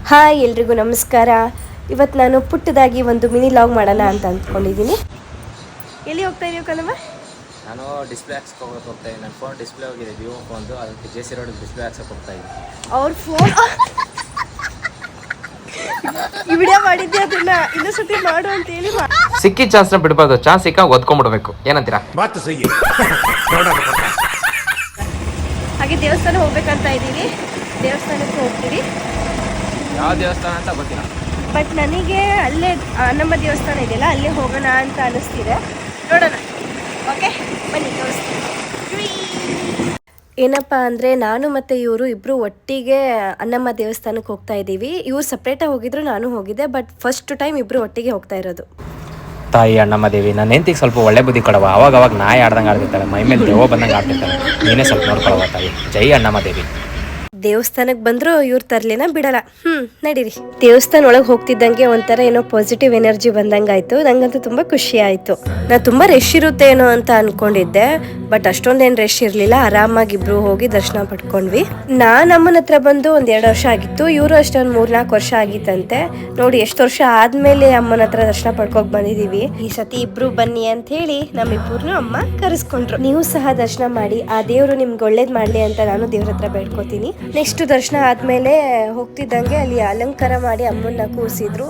Hi ಎಲ್ರಿಗೂ ನಮಸ್ಕಾರ. ಇವತ್ತು ನಾನು ಪುಟ್ಟದಾಗಿ ಒಂದು ಮಿನಿ ಲಾಗ್ ಮಾಡೋಣ ಅಂತ ಅಂದ್ಕೊಂಡಿದ್ದೀನಿ. ಎಲ್ಲಿ ಹೋಗ್ತಾ ಇದೀವಿ ಕಣಮ್ಮ? ನಾನು ಡಿಸ್ಪ್ಲೇ ಹಾಕ್ಸಕ್ಕೆ ಹೋಗ್ತಾ ಇದ್ದೀನಿ. ನನ್ನ ಫೋನ್ ಡಿಸ್ಪ್ಲೇ ಹೋಗಿದೆ, ವಿವೋ ಫೋನ್ದು. ಅದಕ್ಕೆ JC ರೋಡ್ ಡಿಸ್ಪ್ಲೇ ಹಾಕ್ಸಕ್ಕೆ ಹೋಗ್ತಾ ಇದ್ದೀನಿ. ಅವ್ರ ಫೋನ್ ಈ ವಿಡಿಯೋ ಮಾಡಿದ್ದೆ, ಅದನ್ನ ಇನ್ನೊಂದ್ಸತಿ ಮಾಡು ಅಂತ ಹೇಳಿ ಸಿಕ್ಕಿ ಚಾನ್ಸ್ನ ಬಿಡಬಾರ್ದು. ಚಾನ್ಸ್ ಸಿಕ್ಕ ಒದ್ಕೊಂಡ್ಬಿಡ್ಬೇಕು. ಏನಂತೀರಾ? ಹಾಗೆ ದೇವಸ್ಥಾನ ಹೋಗ್ಬೇಕಂತ ಇದ್ದೀವಿ. ದೇವಸ್ಥಾನಕ್ಕೆ ಹೋಗ್ತೀವಿ. ಯಾವ ದೇವಸ್ಥಾನ ಅಂತ ಗೊತ್ತಿಲ್ಲ, ಬಟ್ ನನಗೆ ಅಲ್ಲೇ ನಮ್ಮ ದೇವಸ್ಥಾನ ಇದೆಯಲ್ಲ, ಅಲ್ಲೇ ಹೋಗೋಣ ಅಂತ ಅನಿಸ್ತಿದೆ. ನೋಡೋಣ. ಓಕೆ, ಬನ್ನಿ ತೋರಿಸ್ತೀನಿ. ಏನಪ್ಪ ಅಂದರೆ, ನಾನು ಮತ್ತು ಇವರು ಇಬ್ಬರು ಒಟ್ಟಿಗೆ ಅನ್ನಮ್ಮ ದೇವಸ್ಥಾನಕ್ಕೆ ಹೋಗ್ತಾ ಇದ್ದೀವಿ. ಇವ್ರು ಸಪ್ರೇಟಾಗಿ ಹೋಗಿದ್ರು, ನಾನು ಹೋಗಿದ್ದೆ. ಬಟ್ ಫಸ್ಟ್ ಟೈಮ್ ಇಬ್ಬರು ಒಟ್ಟಿಗೆ ಹೋಗ್ತಾ ಇರೋದು. ತಾಯಿ ಅಣ್ಣಮ್ಮ ದೇವಿ, ನನ್ನ ಹೆಂಡತಿಗೆ ಸ್ವಲ್ಪ ಒಳ್ಳೆ ಬುದ್ಧಿ ಕೊಡವ. ಅವಾಗ ನಾಯಿ ಆಡ್ದಂಗೆ ಆಡ್ತಿರ್ತಾಳೆ, ಮೈ ಮೇಲೆ ದೇವ ಬಂದಂಗೆ ಆಡ್ತಿರ್ತಾಳೆ. ನೀನೇ ಸ್ವಲ್ಪ ನೋಡ್ಕೊಳವ ತಾಯಿ. ಜೈ ಅಣ್ಣಮ್ಮ ದೇವಿ. ದೇವಸ್ಥಾನಕ್ಕೆ ಬಂದರೂ ಇವ್ರು ತರಲಿನ ಬಿಡಲ್ಲ. ನಡೀರಿ. ದೇವಸ್ಥಾನ ಒಳಗೆ ಹೋಗ್ತಿದ್ದಂಗೆ ಒಂಥರ ಏನೋ ಪಾಸಿಟಿವ್ ಎನರ್ಜಿ ಬಂದಂಗಾಯ್ತು. ನಂಗಂತೂ ತುಂಬ ಖುಷಿ ಆಯಿತು. ನಾನು ತುಂಬ ರಶ್ ಇರುತ್ತೇನೋ ಅಂತ ಅಂದ್ಕೊಂಡಿದ್ದೆ, ಬಟ್ ಅಷ್ಟೊಂದೇನು ರಶ್ ಇರಲಿಲ್ಲ. ಆರಾಮಾಗಿ ಇಬ್ರು ಹೋಗಿ ದರ್ಶನ ಪಡ್ಕೊಂಡ್ವಿ. ನಾನು ಅಮ್ಮನ ಹತ್ರ ಬಂದು ಒಂದು 2 ವರ್ಷ ಆಗಿತ್ತು. ಇವರು ಅಷ್ಟೇ ಒಂದು 3-4 ವರ್ಷ ಆಗಿತ್ತಂತೆ. ನೋಡಿ, ಎಷ್ಟು ವರ್ಷ ಆದಮೇಲೆ ಅಮ್ಮನ ಹತ್ರ ದರ್ಶನ ಪಡ್ಕೋಕ್ ಬಂದಿದ್ದೀವಿ. ಈ ಸತಿ ಇಬ್ರು ಬನ್ನಿ ಅಂತ ಹೇಳಿ ನಮ್ಮಿಬ್ಬರನ್ನು ಅಮ್ಮ ಕರೆಸ್ಕೊಂಡ್ರು. ನೀವು ಸಹ ದರ್ಶನ ಮಾಡಿ, ಆ ದೇವರು ನಿಮ್ಗೆ ಒಳ್ಳೇದು ಮಾಡಲಿ ಅಂತ ನಾನು ದೇವ್ರ ಹತ್ರ ಬೇಡ್ಕೋತೀನಿ. ನೆಕ್ಸ್ಟ್ ದರ್ಶನ ಆದಮೇಲೆ ಹೋಗ್ತಿದ್ದಂಗೆ ಅಲ್ಲಿ ಅಲಂಕಾರ ಮಾಡಿ ಅಮ್ಮನ್ನ ಕೂರಿಸಿದ್ರು.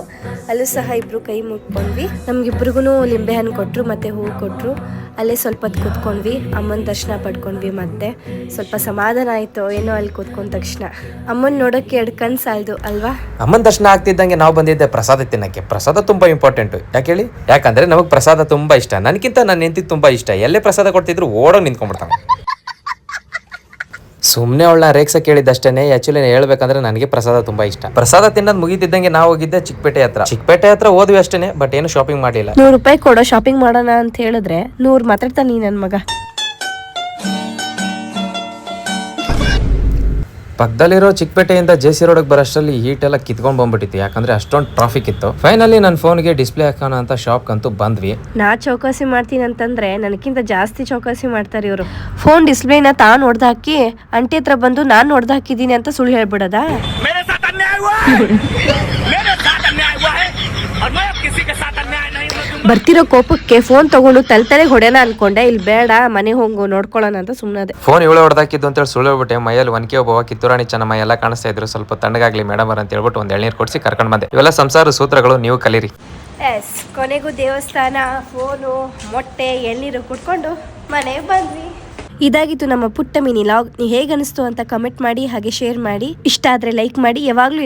ಅಲ್ಲೂ ಸಹ ಇಬ್ರು ಕೈ ಮುಟ್ಕೊಂಡ್ವಿ. ನಮ್ಗಿಬ್ರಿಗೂ ಲಿಂಬೆ ಹಣ್ಣು ಕೊಟ್ಟರು ಮತ್ತು ಹೂವು ಕೊಟ್ಟರು. ಅಲ್ಲೇ ಸ್ವಲ್ಪ ಹೊತ್ತು ಕೂತ್ಕೊಂಡ್ವಿ. ಅಮ್ಮನ ದರ್ಶನ ಪಡ್ಕೊಂಡ್ವಿ. ಮತ್ತೆ ಸ್ವಲ್ಪ ಸಮಾಧಾನ ಆಯಿತು ಏನೋ ಅಲ್ಲಿ ಕೂತ್ಕೊಂಡ ತಕ್ಷಣ. ಅಮ್ಮನ ನೋಡೋಕ್ಕೆ 2 ಕಣ್ಣು ಸಾಲದು ಅಲ್ವಾ? ಅಮ್ಮನ ದರ್ಶನ ಆಗ್ತಿದ್ದಂಗೆ ನಾವು ಬಂದಿದ್ದೆ ಪ್ರಸಾದ ತಿನ್ನಕ್ಕೆ. ಪ್ರಸಾದ ತುಂಬ ಇಂಪಾರ್ಟೆಂಟು. ಯಾಕೆ ಹೇಳಿ? ಯಾಕಂದರೆ ನಮಗೆ ಪ್ರಸಾದ ತುಂಬ ಇಷ್ಟ. ನನಗಿಂತ ನನ್ನ ಹೆಂಡತಿಗೆ ತುಂಬ ಇಷ್ಟ. ಎಲ್ಲೇ ಪ್ರಸಾದ ಕೊಡ್ತಿದ್ರು ಓಡೋಗಿ ನಿಂತ್ಕೊಂಡ್ಬಿಡ್ತಾನೆ. ಸುಮ್ಮನೆ ಅವಳನ್ನ ರೇಕ್ಸ ಕೇಳಿದ್ದಷ್ಟೇ. ಆ್ಯಕ್ಚುಲಿ ಹೇಳ್ಬೇಕಂದ್ರೆ ನನಗೆ ಪ್ರಸಾದ ತುಂಬ ಇಷ್ಟ. ಪ್ರಸಾದ ತಿನ್ನೋದು ಮುಗಿತಿದ್ದಂಗೆ ನಾವು ಹೋಗಿದ್ದೆ ಚಿಕ್ಕಪೇಟೆ ಹತ್ರ ಹೋದ್ವಿ ಅಷ್ಟೇ. ಬಟ್ ಏನು ಶಾಪಿಂಗ್ ಮಾಡಲಿಲ್ಲ. 100 ರೂಪಾಯಿ ಕೊಡೋ ಶಾಪಿಂಗ್ ಮಾಡೋಣ ಅಂತ ಹೇಳಿದ್ರೆ 100 ಮಾತಾಡ್ತಾನೆ ನನ್ನ ಮಗ. ಪಕ್ಕದಲ್ಲಿರೋ ಚಿಕ್ಕಪೇಟೆಯಿಂದ JC ರೋಡ್ಗೆ ಬರೋಷ್ಟರಲ್ಲಿ ಹೀಟ್ ಎಲ್ಲ ಕಿತ್ಕೊಂಡು ಬಂದ್ಬಿಟ್ಟಿತ್ತು. ಯಾಕಂದ್ರೆ ಅಷ್ಟೊಂದು ಟ್ರಾಫಿಕ್ ಇತ್ತು. ಫೈನಲಿ ನನ್ನ ಫೋನ್ಗೆ ಡಿಸ್ಪ್ಲೇ ಹಾಕೋಣ ಅಂತ ಶಾಪ್ಗಂತೂ ಬಂದ್ವಿ. ನಾ ಚೌಕಾಸಿ ಮಾಡ್ತೀನಿ ಅಂತಂದ್ರೆ ನನಗಿಂತ ಜಾಸ್ತಿ ಚೌಕಾಸಿ ಮಾಡ್ತಾರೆ ಇವರು. ಫೋನ್ ಡಿಸ್ಪ್ಲೇನ ತಾನು ಹೊಡೆದಾಕಿ ಅಂಟಿ ಹತ್ರ ಬಂದು ನಾನು ಹೊಡೆದಾಕಿದ್ದೀನಿ ಅಂತ ಸುಳ್ಳು ಹೇಳ್ಬಿಡೋದಾ? ಬರ್ತಿರೋ ಕೋಪಕ್ಕೆ ಫೋನ್ ತಗೊಂಡು ತಲೆ ಹೊಡೆನ ಅನ್ಕೊಂಡೆ. ಇಲ್ಲಿ ಬೇಡ, ಮನೆ ಹೋಗು ನೋಡ್ಕೊಳ್ಳೋಣ ಅಂತ ಸುಮ್ಮನೆ. ಫೋನ್ ಇವಳೆ ಹೊಡೆದಾಕಿದ್ದು ಅಂತೇಳಿ ಸುಳ್ಳು ಹೇಳ್ಬಿಟ್ಟೆ. ಮೈಯಲ್ಲಿ ಒನಕೆ ಒಬ್ಬವ ಕಿತ್ತೂರಾಣಿ ಚೆನ್ನಮ್ಮ ಎಲ್ಲ ಕಾಣಿಸ್ತಾ ಇದ್ರು. ಸ್ವಲ್ಪ ತಣ್ಣಗಾಗ್ಲಿ ಮೇಡಮ್ ಅಂತ ಹೇಳ್ಬಿಟ್ಟು ಒಂದು ಎಳ್ನೀರು ಕೊಡಿಸಿ ಕರ್ಕೊಂಡು ಬಂದೆ. ಇವೆಲ್ಲ ಸಂಸಾರ ಸೂತ್ರಗಳು, ನೀವು ಕಲೀರಿ. ಕೊನೆಗೂ ದೇವಸ್ಥಾನ, ಫೋನು, ಮೊಟ್ಟೆ, ಎಳ್ನೀರು ಕುಟ್ಕೊಂಡು ಮನೆಗೆ ಬಂದ್ವಿ. ಇದಾಗಿತ್ತು ನಮ್ಮ ಪುಟ್ಟ ಮಿನಿ ಲಾಗ್. ನೀವು ಹೇಗೆ ಅನಿಸ್ತು ಅಂತ ಕಮೆಂಟ್ ಮಾಡಿ, ಹಾಗೆ ಶೇರ್ ಮಾಡಿ. ಇಷ್ಟ ಆದರೆ ಲೈಕ್ ಮಾಡಿ. ಯಾವಾಗಲೂ